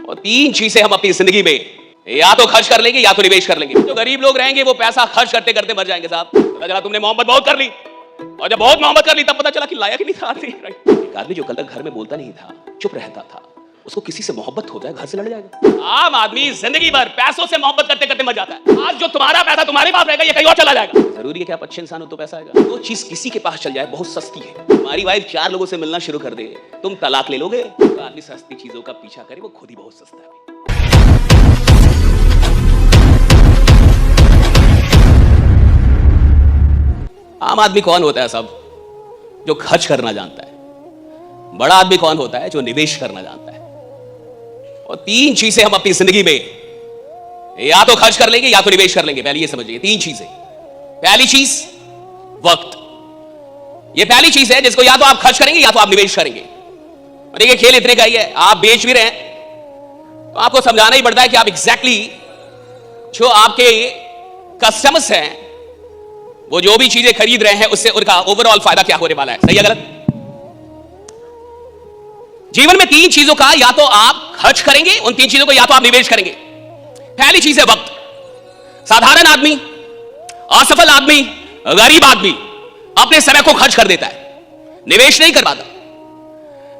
और तीन चीजें हम अपनी जिंदगी में या तो खर्च कर लेंगे या तो निवेश कर लेंगे। जो गरीब लोग रहेंगे वो पैसा खर्च करते करते मर जाएंगे साहब। पता चला तुमने मोहब्बत बहुत कर ली और जब बहुत मोहब्बत कर ली तब पता चला कि लायक ही नहीं था आदमी। एक आदमी जो कल तक घर में बोलता नहीं था, चुप रहता था, उसको किसी से मोहब्बत हो जाए घर से लड़ जाएगा। आम आदमी जिंदगी भर पैसों से मोहब्बत करते करते मर जाता है। आज जो तुम्हारा पैसा तुम्हारे पास रहेगा ये कहीं और चला जाएगा। जरूरी है कि आप अच्छे इंसान हो तो पैसा आएगा। वो चीज किसी के पास चल जाए बहुत सस्ती है। तुम्हारी वाइफ 4 लोगों से मिलना शुरू कर दे, तुम तलाक ले लोगे। तो आदमी सस्ती चीजों का पीछा करे, वो खुद ही बहुत सस्ता है। आम आदमी कौन होता है सब? जो खर्च करना जानता है। बड़ा आदमी कौन होता है? जो निवेश करना जानता है। और तीन चीजें हम अपनी जिंदगी में या तो खर्च कर लेंगे या तो निवेश कर लेंगे। पहले ये समझिए, तीन चीजें। पहली चीज वक्त। ये पहली चीज है जिसको या तो आप खर्च करेंगे या तो आप निवेश करेंगे। और देखिए खेल इतने का ही है, आप बेच भी रहे हैं तो आपको समझाना ही पड़ता है कि आप एग्जैक्टली जो आपके कस्टमर्स हैं वो जो भी चीजें खरीद रहे हैं उससे उनका ओवरऑल फायदा क्या होने वाला है। सही है गलत? जीवन में तीन चीजों का या तो आप खर्च करेंगे, उन तीन चीजों को या तो आप निवेश करेंगे। पहली चीज है वक्त। साधारण आदमी, असफल आदमी, गरीब आदमी अपने समय को खर्च कर देता है, निवेश नहीं कर पाता।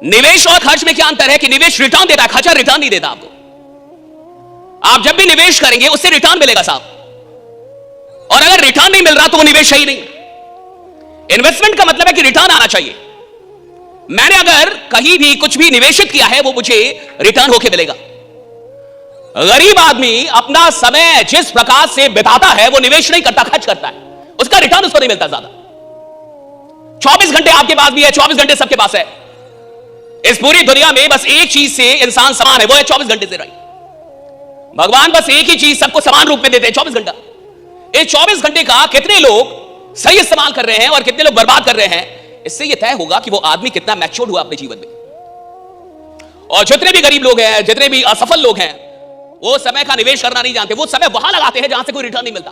निवेश और खर्च में क्या अंतर है कि निवेश रिटर्न देता है, खर्चा रिटर्न नहीं देता आपको। आप जब भी निवेश करेंगे उससे रिटर्न मिलेगा साहब, और अगर रिटर्न नहीं मिल रहा तो वो निवेश सही नहीं। इन्वेस्टमेंट का मतलब है कि रिटर्न आना चाहिए। मैंने अगर कहीं भी कुछ भी निवेशित किया है वो मुझे रिटर्न होके मिलेगा। गरीब आदमी अपना समय जिस प्रकार से बिताता है वो निवेश नहीं करता, खर्च करता है, उसका रिटर्न उसको नहीं मिलता ज्यादा। 24 घंटे आपके पास भी है, 24 घंटे सबके पास है। इस पूरी दुनिया में बस एक चीज से इंसान समान है, वो है 24 घंटे से। राइट? भगवान बस एक ही चीज सबको समान रूप में देते हैं, 24 घंटा। इस 24 घंटे का कितने लोग सही इस्तेमाल कर रहे हैं और कितने लोग बर्बाद कर रहे हैं, इससे यह तय होगा कि वो आदमी कितना मैच्योर्ड हुआ अपने जीवन में। और जितने भी गरीब लोग हैं, जितने भी असफल लोग हैं, वो समय का निवेश करना नहीं जानते। वो समय वहां लगाते हैं जहां से कोई रिटर्न नहीं मिलता।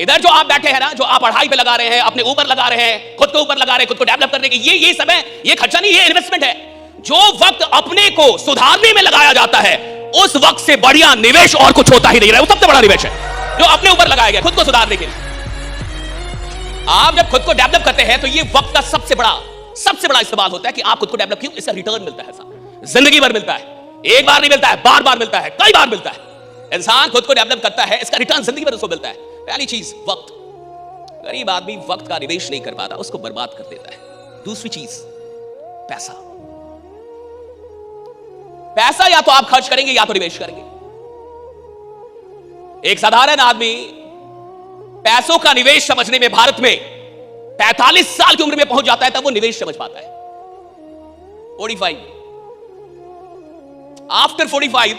इधर जो आप बैठे हैं ना, जो आप पढ़ाई पे लगा रहे हैं, अपने ऊपर लगा रहे हैं, खुद के ऊपर लगा रहे हैं, खुद को डेवलप करने के, ये समय, ये खर्चा नहीं, ये इन्वेस्टमेंट है। जो वक्त अपने को सुधारने में लगाया जाता है उस वक्त से बढ़िया निवेश और कुछ होता ही नहीं रहा। वो सबसे बड़ा निवेश है जो अपने ऊपर लगाया गया खुद को सुधारने के लिए। आप जब खुद को डेवलप करते हैं तो ये वक्त का सबसे बड़ा इस्तेमाल होता है कि आप खुद को डेवलप क्यों, इसका रिटर्न मिलता है साहब, जिंदगी भर मिलता है। एक बार नहीं मिलता है, बार बार मिलता है, कई बार मिलता है। इंसान खुद को डेवलप करता है, इसका रिटर्न जिंदगी भर उसको मिलता है। पहली चीज वक्त। गरीब आदमी वक्त का निवेश नहीं कर पाता, उसको बर्बाद कर देता है। दूसरी चीज पैसा। पैसा या तो आप खर्च करेंगे या तो निवेश करेंगे। एक साधारण आदमी पैसों का निवेश समझने में भारत में 45 साल की उम्र में पहुंच जाता है, तब वो निवेश समझ पाता है। 45 आफ्टर 45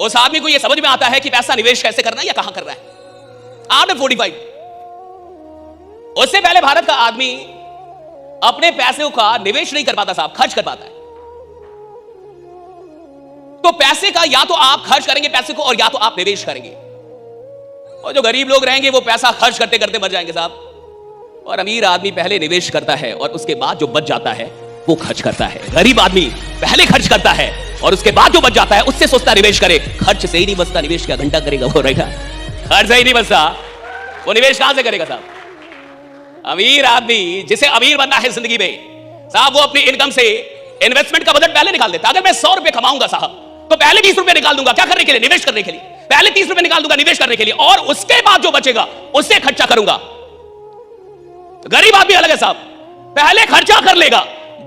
उस आदमी को यह समझ में आता है कि पैसा निवेश कैसे करना है या कहां करना है। आफ्टर 45। उससे पहले भारत का आदमी अपने पैसों का निवेश नहीं कर पाता साहब, खर्च कर पाता है। तो पैसे का या तो आप खर्च करेंगे पैसे को, और या तो आप निवेश करेंगे। और जो गरीब लोग रहेंगे वो पैसा खर्च करते करते मर जाएंगे साहब। और अमीर आदमी पहले निवेश करता है और उसके बाद जो बच जाता है वो खर्च करता है। गरीब आदमी पहले खर्च करता है और उसके बाद जो बच जाता है उससे सोचता निवेश करे। खर्च से ही नहीं बचता, निवेश क्या घंटा करेगा वो? राइट? खर्च से ही नहीं बचता, वो निवेश कहां से करेगा साहब? अमीर आदमी, जिसे अमीर बनना है जिंदगी में साहब, वो अपनी इनकम से इन्वेस्टमेंट का बजट पहले निकाल देता। अगर मैं 100 रुपए कमाऊंगा साहब तो पहले 20 रुपए निकाल दूंगा, क्या करने के लिए? निवेश करने के लिए। पहले 30 रुपए निकाल दूंगा निवेश करने के लिए, और उसके बाद जो बचेगा उससे खर्चा करूंगा। तो गरीब आदमी अलग है साहब, पहले खर्चा कर लेगा,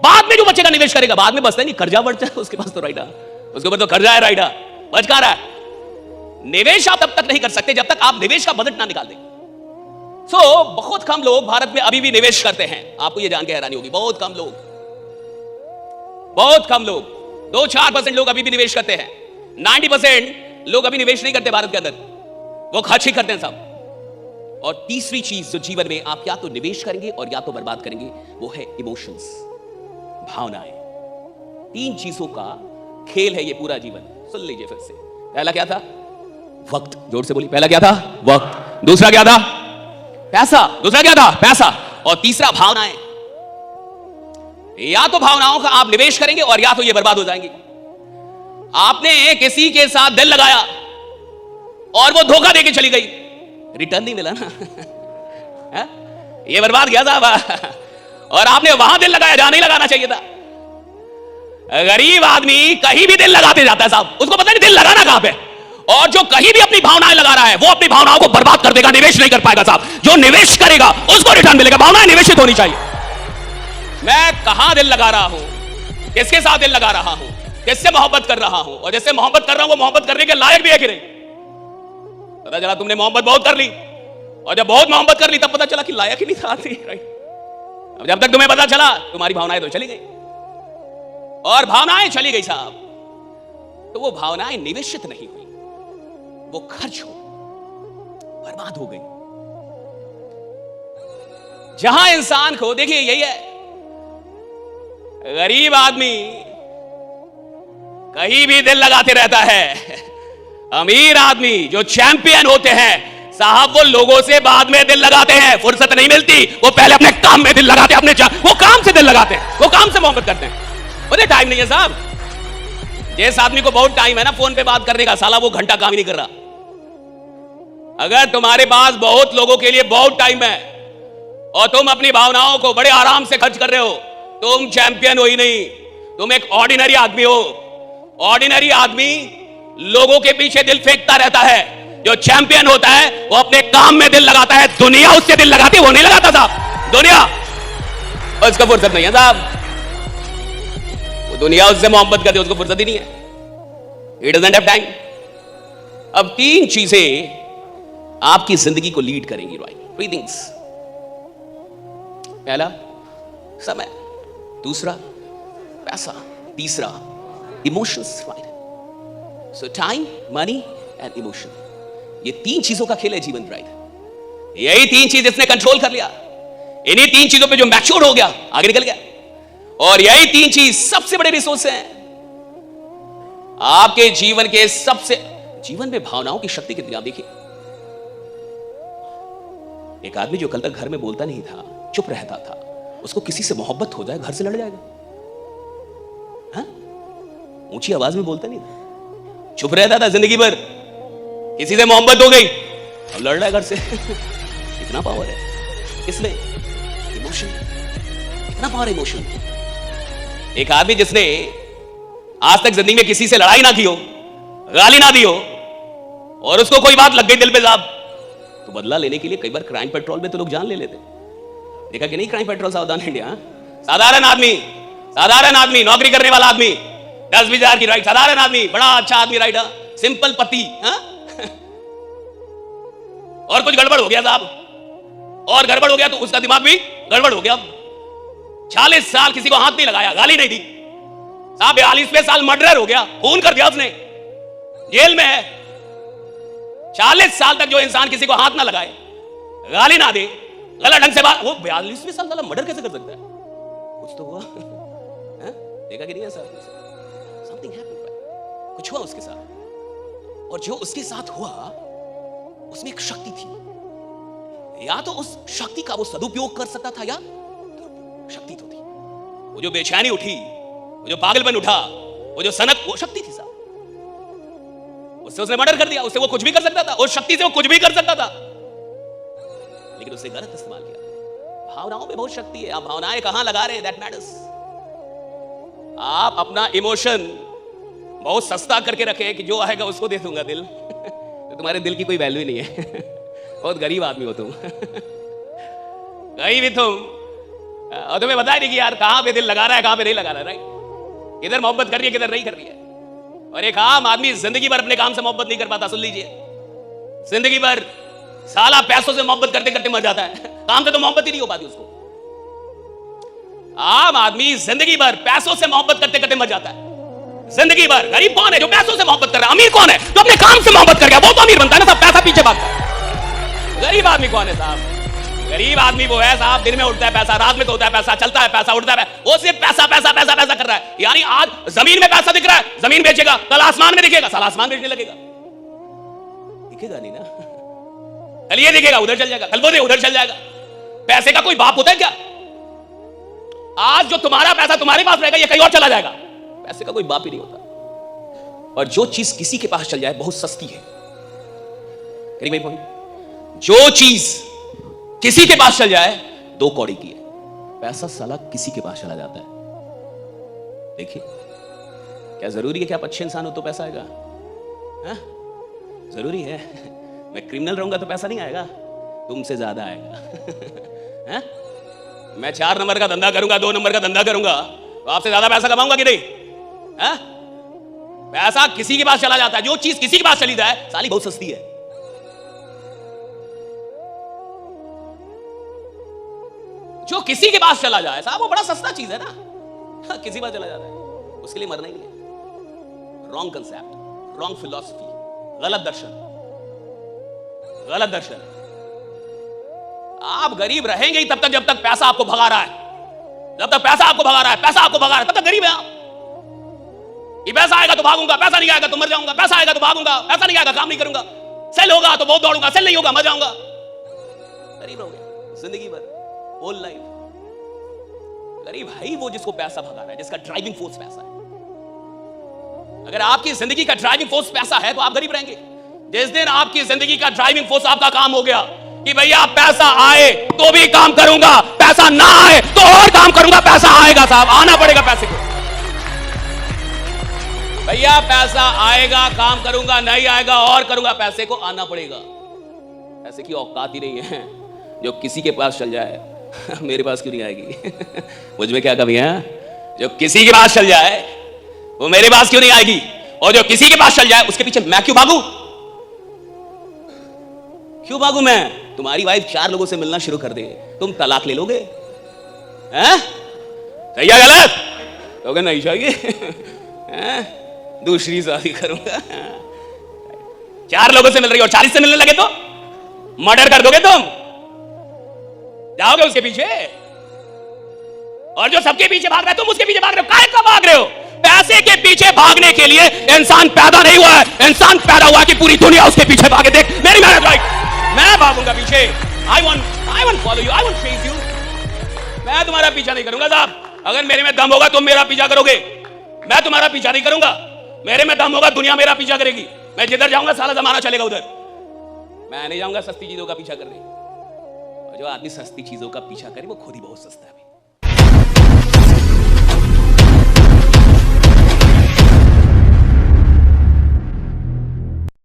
बाद में जो बचेगा निवेश करेगा। बाद में बचता नहीं, कर्जा बढ़ता है उसके पास तो। राइट? उसके ऊपर तो कर्जा है। राइट? बच कहां रहा है? निवेश आप तब तक नहीं कर सकते जब तक आप निवेश का बजट ना निकाल दें। बहुत कम लोग भारत में अभी भी निवेश करते हैं। आपको यह जान के हैरानी होगी, बहुत कम लोग 2-4% लोग अभी भी निवेश करते हैं। 90% लोग अभी निवेश नहीं करते भारत के अंदर, वो खर्च ही करते हैं सब। और तीसरी चीज जो जीवन में आप या तो निवेश करेंगे और या तो बर्बाद करेंगे, वो है इमोशंस, भावनाएं। तीन चीजों का खेल है ये पूरा जीवन। सुन लीजिए फिर से। पहला क्या था? वक्त। जोर से बोलिए, पहला क्या था? वक्त। दूसरा क्या था? पैसा। दूसरा क्या था? पैसा। और तीसरा भावनाएं। या तो भावनाओं का आप निवेश करेंगे और या तो ये बर्बाद हो जाएंगे। आपने किसी के साथ दिल लगाया और वो धोखा देके चली गई, रिटर्न नहीं मिला ना। ये बर्बाद गया साहब। और आपने वहां दिल लगाया जहां नहीं लगाना चाहिए था। गरीब आदमी कहीं भी दिल लगाते जाता है साहब, उसको पता नहीं दिल लगाना कहां पे। और जो कहीं भी अपनी भावनाएं लगा रहा है वो अपनी भावनाओं को बर्बाद कर देगा, निवेश नहीं कर पाएगा साहब। जो निवेश करेगा उसको रिटर्न मिलेगा। भावनाएं निवेशित होनी चाहिए। मैं कहां दिल लगा रहा हूं, किसके साथ दिल लगा रहा हूं, किससे मोहब्बत कर रहा हूं, और जिससे मोहब्बत कर रहा हूं वो मोहब्बत करने के लायक भी है कि नहीं। पता चला तुमने मोहब्बत बहुत कर ली, और जब बहुत मोहब्बत कर ली तब पता चला कि लायक ही नहीं था। अब जब तक तुम्हें पता चला तुम्हारी भावनाएं तो चली गई, और भावनाएं चली गई साहब, तो वो भावनाएं निवेशित नहीं हुई, वो खर्च हो, बर्बाद हो गई। जहां इंसान को, देखिए यही है, गरीब आदमी कहीं भी दिल लगाते रहता है। अमीर आदमी जो चैंपियन होते हैं साहब, वो लोगों से बाद में दिल लगाते हैं, फुर्सत नहीं मिलती, वो पहले अपने काम में दिल लगाते हैं, वो काम से दिल लगाते हैं, वो काम से मोहब्बत करते हैं। मुझे टाइम नहीं है साहब। जिस आदमी को बहुत टाइम है ना फोन पे बात करने का, साला वो घंटा काम ही नहीं कर रहा। अगर तुम्हारे पास बहुत लोगों के लिए बहुत टाइम है और तुम अपनी भावनाओं को बड़े आराम से खर्च कर रहे हो, तुम चैंपियन हो ही नहीं, तुम एक ऑर्डिनरी आदमी हो। ऑर्डिनरी आदमी लोगों के पीछे दिल फेंकता रहता है, जो चैंपियन होता है वो अपने काम में दिल लगाता है। दुनिया उससे दिल लगाती है, वो नहीं लगाता साहब। दुनिया उसका फुर्सत नहीं है साहब, वो दुनिया उससे मोहब्बत करती है, उसको फुर्सत ही नहीं है। He doesn't have time। अब तीन चीजें आपकी जिंदगी को लीड करेंगी, राइट? Three things. पहला समय, दूसरा पैसा, तीसरा emotions, right? So time, money and emotion, ये तीन चीजों का खेल है जीवन, राइट? यही तीन चीज इसने कंट्रोल कर लिया, इन्हीं तीन चीजों पे जो मैच्योर हो गया आगे निकल गया। और यही तीन चीज सबसे बड़े रिसोर्स हैं आपके जीवन के। सबसे जीवन में भावनाओं की शक्ति कितनी, आप देखिए। एक आदमी जो कल तक घर में बोलता नहीं था, चुप रहता था, उसको किसी से मोहब्बत हो जाए घर से लड़ जाएगा। हाँ? ऊंची आवाज में बोलता नहीं था, चुप रहता था जिंदगी भर, किसी से मोहब्बत हो गई अब लड़ रहा है घर से। इतना पावर है इसमें, इमोशन, इतना पावर इमोशन। एक आदमी जिसने आज तक जिंदगी में किसी से लड़ाई ना की हो, गाली ना दी हो, और उसको कोई बात लग गई दिल पे साहब, तो बदला लेने के लिए कई बार क्राइम पेट्रोल में तो लोग जान ले लेते। देखा कि नहीं क्राइम पेट्रोल सावधान इंडिया? साधारण आदमी नौकरी करने वाला आदमी, 10-20 हजार की राइट, साधारण आदमी, बड़ा अच्छा आदमी राइट, सिंपल पति, और कुछ गड़बड़ हो गया साहब, और गड़बड़ हो गया तो उसका दिमाग भी गड़बड़ हो गया। 40 साल किसी को हाथ नहीं लगाया, गाली नहीं दी साहब, 42वें साल मर्डर हो गया, खून कर दिया उसने, जेल में है। 40 साल तक जो इंसान किसी को हाथ ना लगाए, गाली ना दे, गलत ढंग से बात, वो 42वें साल वाला मर्डर कैसे कर सकता है? कुछ तो हुआ। देखा कि नहीं है सर? समथिंग हैपेंड, कुछ हुआ उसके साथ, और जो उसके साथ हुआ उसमें एक शक्ति थी, या तो उस शक्ति का वो सदुपयोग कर सकता था या शक्ति तो थी। वो जो बेचैनी उठी, वो जो पागलपन उठा, वो जो सनक, वो शक्ति थी साहब। उससे उसने मर्डर कर दिया, उससे वो कुछ भी कर सकता था, उस शक्ति से वो कुछ भी कर सकता था, लेकिन उसने गलत इस्तेमाल किया। भावनाओं में बहुत शक्ति है, आप भावनाएं कहां लगा रहे हैं, दैट मैटर्स। आप अपना इमोशन बहुत सस्ता करके रखे कि जो आएगा उसको दे दूंगा दिल, तो तुम्हारे दिल की कोई वैल्यू नहीं है। बहुत गरीब आदमी हो तुम। कहीं भी तुम, और तुम्हें बता नहीं कि यार कहां पे दिल लगा रहा है, कहां पे नहीं लगा रहा है, राइट? किधर मोहब्बत कर रही है, किधर नहीं कर रही है। और एक आम आदमी जिंदगी भर अपने काम से मोहब्बत नहीं कर पाता, सुन लीजिए, जिंदगी भर साला पैसों से मोहब्बत करते करते मर जाता है, काम से तो मोहब्बत ही नहीं हो पाती उसको। आम आदमी जिंदगी भर पैसों से मोहब्बत करते करते मर जाता है, जिंदगी भर। गरीब कौन है जो पैसों से मोहब्बत कर रहा है? अमीर कौन है जो अपने काम से मोहब्बत कर गया? वो तो अमीर बनता है ना साहब, पैसा पीछे भागता है। गरीब आदमी कौन है साहब? गरीब आदमी वो है साहब, दिन में उठता है पैसा, रात में तो होता है पैसा, चलता है पैसा, उठता है, वो सिर्फ पैसा पैसा पैसा पैसा कर रहा है। यानी आज जमीन में पैसा दिख रहा है, जमीन बेचेगा, कल आसमान में दिखेगा, साला आसमान बेचने लगेगा। दिखेगा नहीं ना, कल ये दिखेगा उधर चल जाएगा, कल वो उधर चल जाएगा। पैसे का कोई बाप होता है क्या? आज जो तुम्हारा पैसा तुम्हारे पास रहेगा, ये कहीं और चला जाएगा। पैसे का कोई बाप ही नहीं होता। और जो चीज किसी के पास चल जाए बहुत सस्ती है। करीब भाई पॉइंट, जो चीज किसी के पास चल जाए 2 कौड़ी की है। पैसा साला किसी के पास चला जाता है। देखिए, क्या जरूरी है कि आप अच्छे इंसान हो तो पैसा आएगा? हा? जरूरी है? मैं क्रिमिनल रहूंगा तो पैसा नहीं आएगा, तुमसे ज्यादा आएगा। हा? मैं 4 नंबर का धंधा करूंगा, 2 नंबर का धंधा करूंगा, तो आपसे ज्यादा पैसा कमाऊंगा कि नहीं? हा? पैसा किसी के पास चला जाता है। जो चीज किसी के पास चली जाए साली बहुत सस्ती है। जो किसी के पास चला जाए साहब वो बड़ा सस्ता चीज है ना। किसी के पास चला जाता है, उसके लिए मरना ही नहीं है। रॉन्ग कंसेप्ट, रॉन्ग फिलॉसफी, गलत दर्शन, गलत दर्शन। आप गरीब रहेंगे ही तब तक जब तक पैसा आपको भगा रहा है। जब तक पैसा आपको भगा रहा है, पैसा आपको भगा रहा है, तब तक गरीब है आप। ये पैसा आएगा तो भागूंगा, पैसा नहीं आएगा तो मर जाऊंगा, पैसा आएगा तो भागूंगा, पैसा नहीं आएगा काम नहीं करूंगा, सेल होगा तो बहुत दौड़ूंगा, सेल नहीं होगा मर जाऊंगा। गरीब हो गए जिंदगी भर, होल लाइफ। गरीब है ही वो जिसको पैसा भगा रहा है, जिसका ड्राइविंग फोर्स पैसा है। अगर आपकी जिंदगी का ड्राइविंग फोर्स पैसा है तो आप गरीब रहेंगे। जिस दिन आपकी जिंदगी का ड्राइविंग फोर्स आपका काम हो गया कि भैया पैसा आए तो भी काम करूंगा, पैसा ना आए तो और काम करूंगा, पैसा आएगा साहब, आना पड़ेगा पैसे को। भैया पैसा आएगा काम करूंगा, नहीं आएगा और करूंगा, पैसे को आना पड़ेगा। पैसे की औकात ही नहीं है। जो किसी के पास चल जाए मेरे पास क्यों नहीं आएगी? मुझ में क्या कमी है? जो किसी के पास चल जाए वो मेरे पास क्यों नहीं आएगी? और जो किसी के पास चल जाए उसके पीछे मैं क्यों भागूं? क्यों भागूं मैं? तुम्हारी वाइफ 4 लोगों से मिलना शुरू कर दे, तुम तलाक ले लोगे? हैं? सही है गलत? तो नहीं चाहिए, दूसरी शादी करूंगा। 4 लोगों से मिल रही और 40 से मिलने लगे तो मर्डर कर दोगे तुम, जाओगे उसके पीछे। और जो सबके पीछे भाग रहा है तुम उसके पीछे भाग रहे हो। काहे का भाग रहे हो? पैसे के पीछे भागने के लिए इंसान पैदा नहीं हुआ है। इंसान पैदा हुआ कि पूरी दुनिया उसके पीछे भागे। देख मेरी मेहनत राइट, मैं भागूंगा पीछे। I won't follow you, I won't chase you। मैं तुम्हारा पीछा नहीं करूंगा साहब। अगर मेरे में दम होगा तुम मेरा पीछा करोगे, मैं तुम्हारा पीछा नहीं करूंगा। मेरे में दम होगा दुनिया मेरा पीछा करेगी। मैं जिधर जाऊंगा सारा जमाना चलेगा उधर। मैं नहीं जाऊंगा सस्ती चीजों का पीछा करने। और जो आदमी सस्ती चीजों का पीछा करे वो खुद ही बहुत सस्ता है।